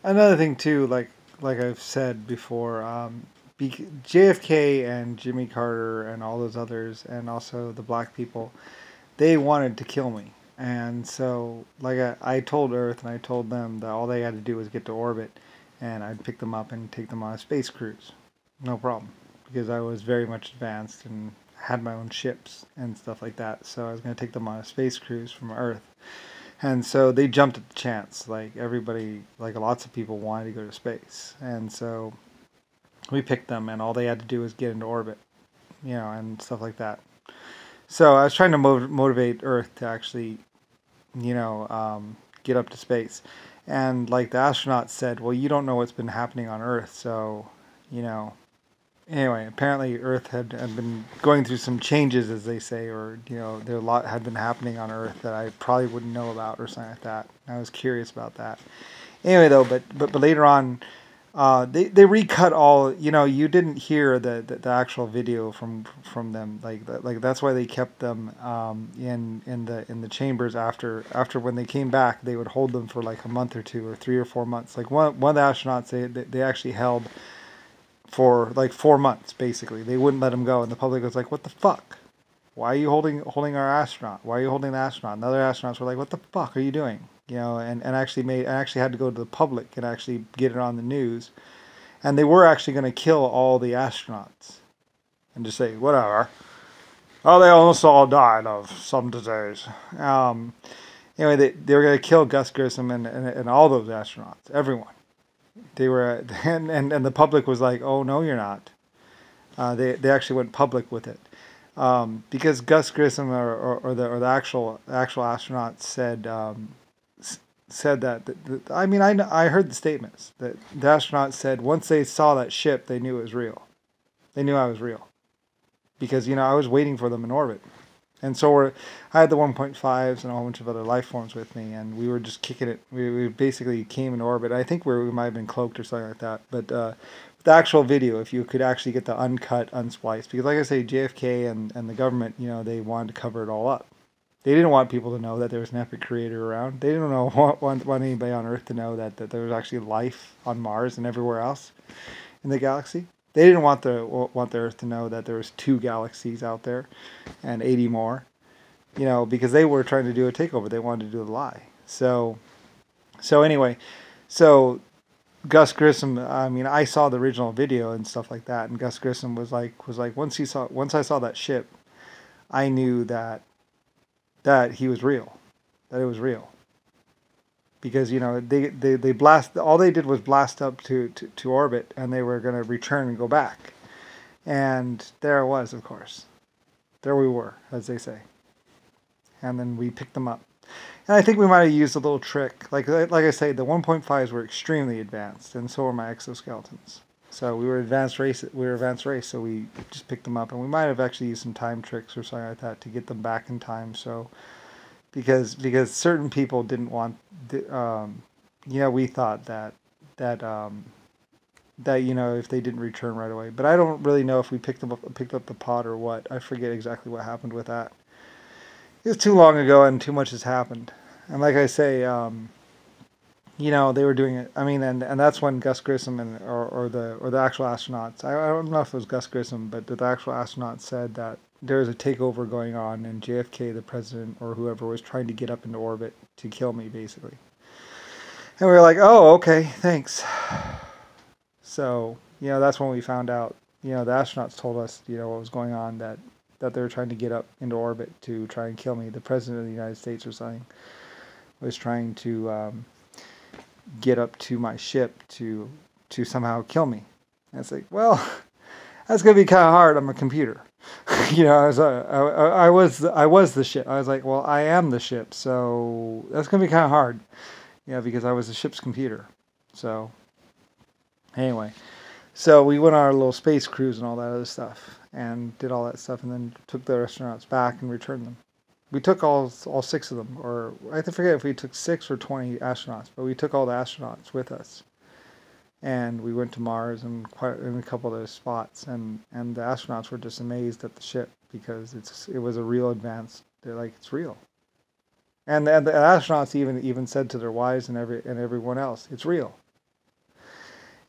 Another thing too, like I've said before, JFK and Jimmy Carter and all those others, and also the black people, they wanted to kill me. And so, like I told Earth and I told them that all they had to do was get to orbit, and I'd pick them up and take them on a space cruise, no problem, because I was very much advanced and had my own ships and stuff like that. So I was going to take them on a space cruise from Earth. And so they jumped at the chance. Like everybody, like lots of people wanted to go to space. And so we picked them, and all they had to do was get into orbit, and stuff like that. So I was trying to motivate Earth to actually, get up to space. And like the astronauts said, well, you don't know what's been happening on Earth, so, you know, anyway, apparently Earth had been going through some changes, as they say, or there a lot had been happening on Earth that I probably wouldn't know about or something like that. I was curious about that. Anyway, though, but later on, they recut all. You didn't hear the actual video from them. Like that's why they kept them in the chambers after when they came back. They would hold them for like a month or two or 3 or 4 months. Like one of the astronauts, they actually held for like 4 months basically. They wouldn't let him go, and the public was like, "What the fuck? Why are you holding our astronaut? Why are you holding the astronaut?" And the other astronauts were like, "What the fuck are you doing?" And actually had to go to the public and actually get it on the news, and they were actually going to kill all the astronauts and just say whatever. Oh, they almost all died of some disease. Anyway, they were going to kill Gus Grissom and all those astronauts, everyone. They were, and the public was like, "Oh no, you're not." They actually went public with it because Gus Grissom or the actual astronaut said that. I mean, I heard the statements that the astronauts said once they saw that ship, they knew it was real. They knew I was real because I was waiting for them in orbit. And so I had the 1.5s and a whole bunch of other life forms with me, and we were just kicking it. We basically came in orbit. I think we might have been cloaked or something like that. But the actual video, if you could actually get the uncut, unspliced, because like I say, JFK and the government, they wanted to cover it all up. They didn't want people to know that there was an epic creator around. They didn't want anybody on Earth to know that there was actually life on Mars and everywhere else in the galaxy. They didn't want the Earth to know that there was 2 galaxies out there and 80 more, because they were trying to do a takeover. They wanted to do a lie. So anyway, so Gus Grissom. I mean, I saw the original video and stuff like that, and Gus Grissom was like once I saw that ship, I knew that he was real, that it was real. Because they blast all they did was blast up to orbit, and they were going to return and go back, and there it was, of course, there we were, as they say, and then we picked them up, and I think we might have used a little trick, like I say, the 1.5s were extremely advanced, and so were my exoskeletons. So we were advanced race. So we just picked them up, and we might have actually used some time tricks or something like that to get them back in time. So because certain people didn't want, we thought that if they didn't return right away. But I don't really know if we picked up the pod or what. I forget exactly what happened with that. It was too long ago, and too much has happened. And like I say, they were doing it. I mean, and that's when Gus Grissom or the actual astronauts. I don't know if it was Gus Grissom, but the actual astronauts said that there was a takeover going on, and JFK, the president or whoever, was trying to get up into orbit to kill me, basically. And we were like, "Oh, okay, thanks." So that's when we found out. The astronauts told us what was going on, that they were trying to get up into orbit to try and kill me. The president of the United States or something was trying to get up to my ship to somehow kill me. And it's like, well, that's gonna be kind of hard. I'm a computer. I was the ship. I was like, well, I am the ship, so that's gonna be kind of hard. Because I was the ship's computer. So anyway, so we went on our little space cruise and all that other stuff, and did all that stuff, and then took the astronauts back and returned them. We took all 6 of them, or I forget if we took 6 or 20 astronauts, but we took all the astronauts with us, and we went to Mars and in a couple of those spots, and the astronauts were just amazed at the ship because it was a real advanced. They're like, it's real, and the astronauts even said to their wives and everyone else, it's real.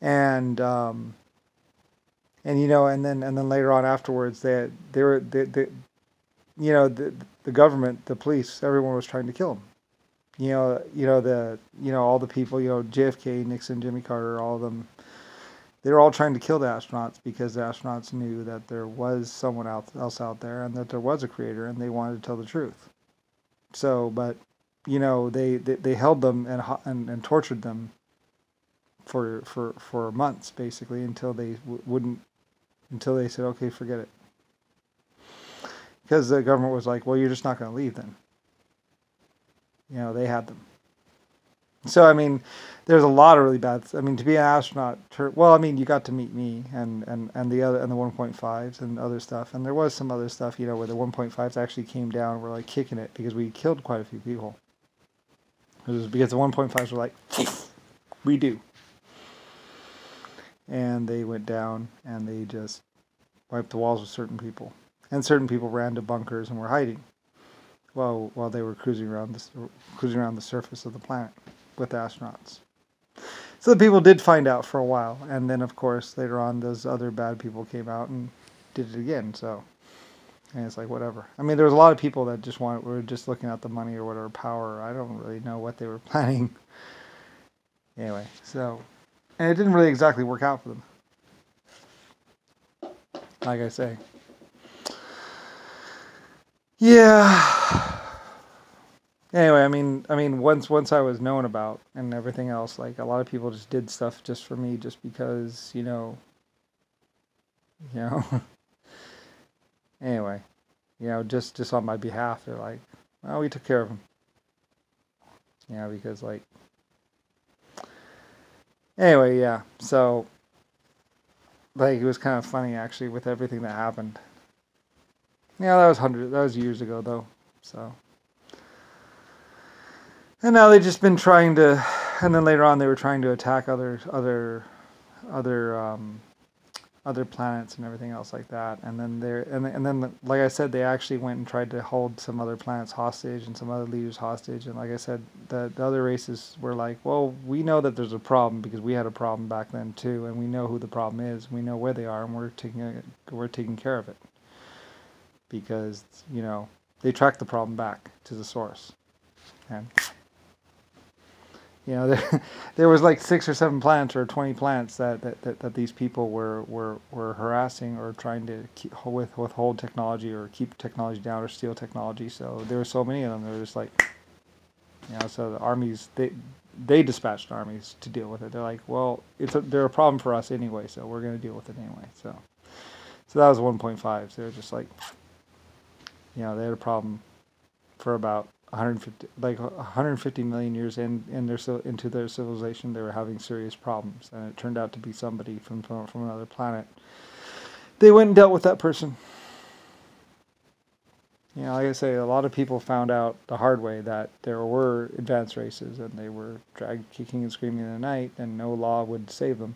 and and and then later on afterwards, they the government, the police, everyone was trying to kill him. All the people, JFK, Nixon, Jimmy Carter, all of them, they were all trying to kill the astronauts because the astronauts knew that there was someone else out there and that there was a creator, and they wanted to tell the truth. So, but they held them and tortured them for months, basically, until they wouldn't, until they said, okay, forget it. Because the government was like, well, you're just not going to leave then. They had them. So, I mean, there's a lot of really bad, I mean, to be an astronaut, well, I mean, you got to meet me and the other, and the 1.5s and other stuff. And there was some other stuff, where the 1.5s actually came down and were like kicking it because we killed quite a few people. It was because the 1.5s were like, we do. And they went down and they just wiped the walls with certain people. And certain people ran to bunkers and were hiding while they were cruising around the surface of the planet with astronauts. So the people did find out for a while, and then of course later on those other bad people came out and did it again. So, and it's like whatever. I mean, there was a lot of people that were just looking at the money or whatever, power. I don't really know what they were planning. Anyway, so, and it didn't really exactly work out for them. Like I say. Yeah. Anyway, I mean, once I was known about and everything else, like a lot of people just did stuff just for me, just because, Anyway, just on my behalf, they're like, well, we took care of him. Because like. Anyway, yeah. So, like, it was kind of funny actually with everything that happened. Yeah, that was years ago though. So. And now they've just been trying to, and then later on they were trying to attack other planets and everything else like that. And then like I said, they actually went and tried to hold some other planets hostage and some other leaders hostage. And like I said, the other races were like, well, we know that there's a problem because we had a problem back then too, and we know who the problem is, we know where they are, and we're taking care of it because they track the problem back to the source. And there was like 6 or 7 planets or 20 planets that these people were harassing or trying to withhold technology or keep technology down or steal technology. So there were so many of them. They were just like, so the armies, they dispatched armies to deal with it. They're like, well, they're a problem for us anyway, so we're going to deal with it anyway. So that was 1.5. So they were just like, they had a problem for about 150 million years into their civilization. They were having serious problems, and it turned out to be somebody from another planet. They went and dealt with that person. Like I say, a lot of people found out the hard way that there were advanced races, and they were dragged kicking and screaming in the night, and no law would save them,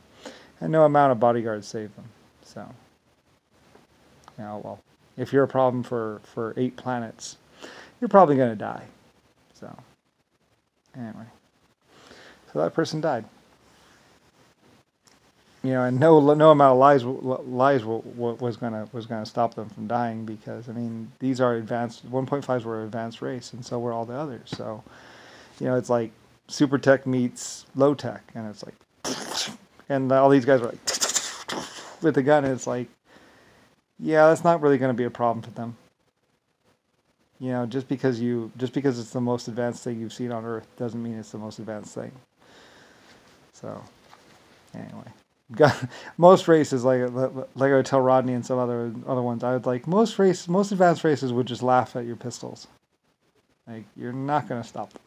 and no amount of bodyguards saved them. So, well, if you're a problem for 8 planets, you're probably going to die. So, anyway. So that person died. And no amount of lies was gonna stop them from dying, because I mean, these are advanced 1.5s were an advanced race, and so were all the others. So, it's like super tech meets low tech, and it's like, and all these guys are like with the gun, and it's like, yeah, that's not really going to be a problem for them. Just because it's the most advanced thing you've seen on Earth doesn't mean it's the most advanced thing. So, anyway, most races, like I would tell Rodney and some other ones, I would like most advanced races would just laugh at your pistols. Like, you're not going to stop them.